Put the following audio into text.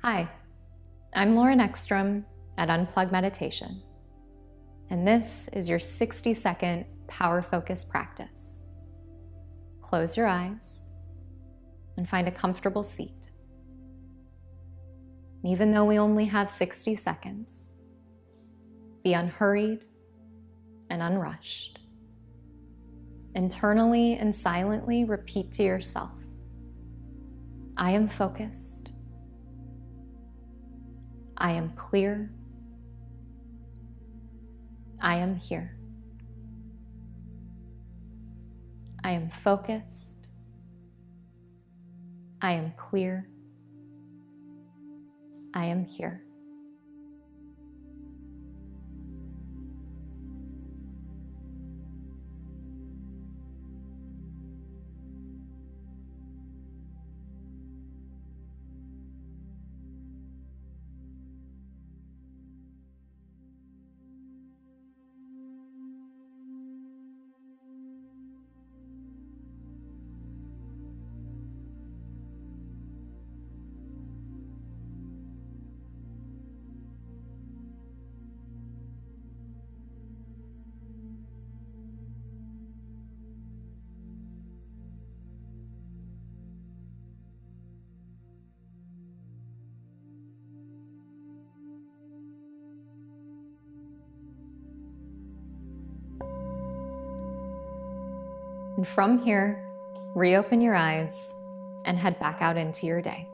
Hi, I'm Lauren Eckstrom at Unplug Meditation, and this is your 60-second power focus practice. Close your eyes and find a comfortable seat. Even though we only have 60 seconds, be unhurried and unrushed. Internally and silently repeat to yourself, I am focused. I am clear. I am here. I am focused. I am clear. I am here. And from here, reopen your eyes and head back out into your day.